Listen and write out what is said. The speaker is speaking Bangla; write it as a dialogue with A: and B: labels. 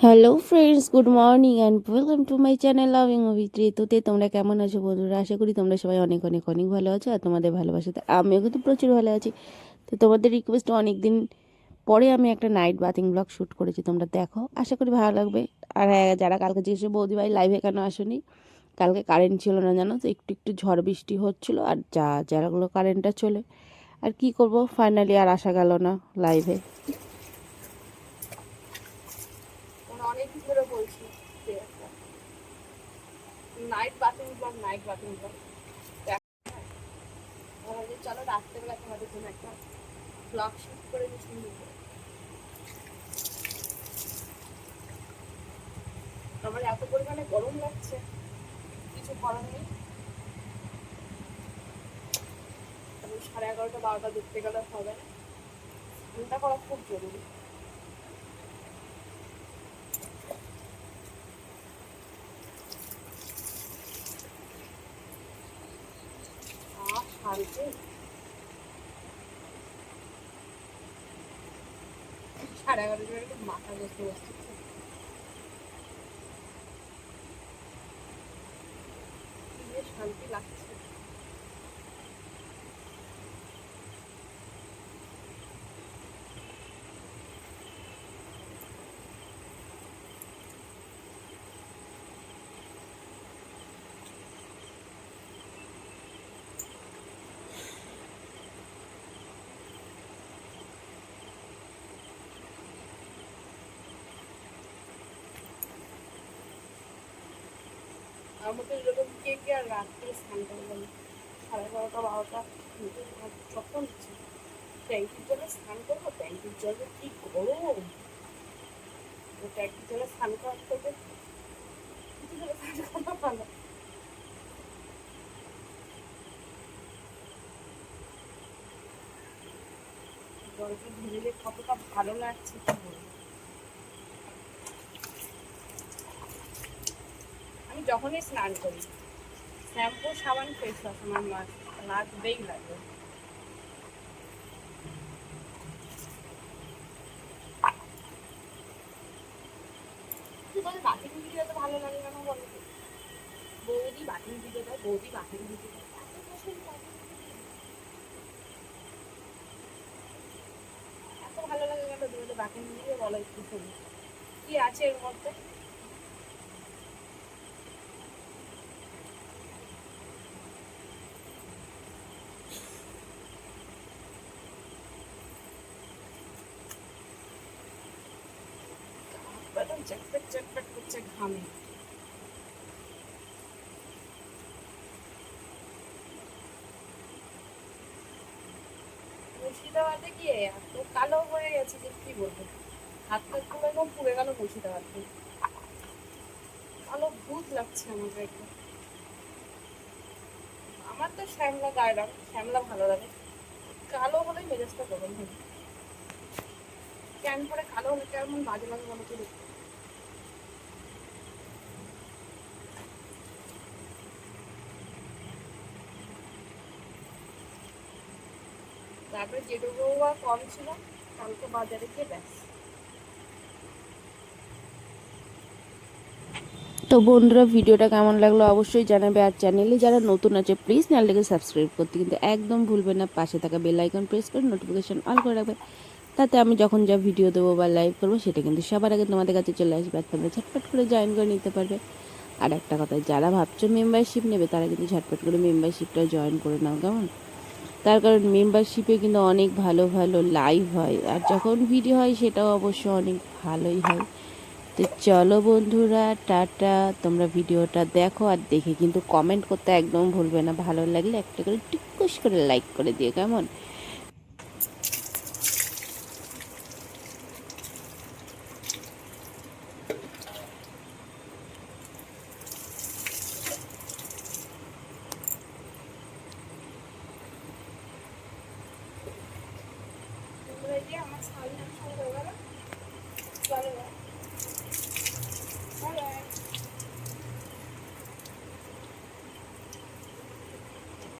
A: Hello friends, good morning and welcome to my channel loving with ঋতুতে। তোমরা কেমন আছো বন্ধুরা? আশা করি তোমরা সবাই অনেক অনেক অনেক ভালো আছো, আর তোমাদের ভালোবাসাতে আমিও কিন্তু প্রচুর ভালো আছি। তো তোমাদের রিকোয়েস্ট অনেক দিন পরে আমি একটা নাইট বাথিং ব্লগ শ্যুট করেছি, তোমরা দেখো, আশা করি ভালো লাগবে। আর হ্যাঁ, যারা কালকে জিজ্ঞেস বৌদি ভাই লাইভে কেন আসোনি, কালকে কারেন্ট ছিল না জানো তো, একটু একটু ঝড় বৃষ্টি হচ্ছিলো, আর যারাগুলো কারেন্টটা চলে, আর কি করব, ফাইনালি আর আসা গেল না লাইভে।
B: অনেকদিন ধরে বলছি যে একটা নাইট বাথিং ব্লগ চলো রাত্রেবেলা তোমাদের জন্য একটা ব্লগ শুট করে দিই সুন্দর করে। আমার এত পরিমাণে গরম লাগছে, কিছু করার নেই। 11:30-12টা দেখতে গেলে হবে না, চিন্তা করা খুব জরুরি। শান্তি 11:30 মাথা বসতে বসছে, শান্তি লাগছে। আমার মতো এরকম কে আর রাত্রে স্নান করবে না? 12:30-12টা যখন ইচ্ছে ট্যাঙ্কির জলে স্নান করবো। ট্যাঙ্কির জলে কি গরম! ট্যাঙ্কির জলে স্নান করার থেকে কিছু জলে স্নান করা ভালো। জলটা ভিজলে কতটা ভালো লাগছে কি বলবো। আমি যখনই স্নান করি, শ্যাম্পু সাবান ফেস ওয়াশ আমার লাগবেই লাগবে। বাথিং ভিডিও তো ভালো লাগে কেন বলো? বৌদি বাথিং ভিডিও দেয়, বৌদি বাথিং ভিডিও দেয়, এত ভালো লাগে কেন তোমাদের বাথিং ভিডিও? বলো একটু শুনি, কি আছে এর মধ্যে? একদম চটপট চটপট করছে ঘামে। মুর্শিদাবাদে গিয়ে এত কালো হয়ে গেছে যে কি বলবো, হাতটা পুরো একদম পুড়ে গেল মুর্শিদাবাদে। কালো ভূত লাগছে আমাকে একদম। আমার তো শ্যামলা গায়ের রং, শ্যামলা ভালো লাগে, কালো হলেই মেজাজটা গরম হয়। ক্যান পরে কালো হলে কেমন বাজে লাগে বলো তো দেখতে। তারপরে যেটুকু কম ছিল কালকে বাজারে গিয়ে ব্যাস।
A: তো বন্ধুরা, ভিডিওটা কেমন লাগলো অবশ্যই জানাবে, আর চ্যানেলে যারা নতুন আছে প্লিজ চ্যানেলটাকে সাবস্ক্রাইব করতে কিন্তু একদম ভুলবে না। পাশে থাকা বেল আইকন প্রেস করে নোটিফিকেশন অল করে রাখবে, তাতে আমি যখন যা ভিডিও দেবো বা লাইভ করবো সেটা কিন্তু সবার আগে তোমাদের কাছে চলে আসবে, আর তোমরা ঝটপট করে জয়েন করে নিতে পারবে। আর একটা কথা, যারা ভাবছো মেম্বারশিপ নেবে তারা কিন্তু ঝটপট করে মেম্বারশিপটা জয়েন করে নাও, কেমন? তার কারণ মেম্বারশিপে কিন্তু অনেক ভালো ভালো লাইভ হয়, আর যখন ভিডিও হয় সেটাও অবশ্য অনেক ভালোই হয়। তো চলো বন্ধুরা, টাটা। তোমরা ভিডিওটা দেখো, আর দেখে কিন্তু কমেন্ট করতে একদম ভুলবে না, ভালো লাগলে একটা করে টিকুস করে লাইক করে দিও, কেমন?
B: তোমরা এই যে আমার সামনে হয়ে গেল, চলো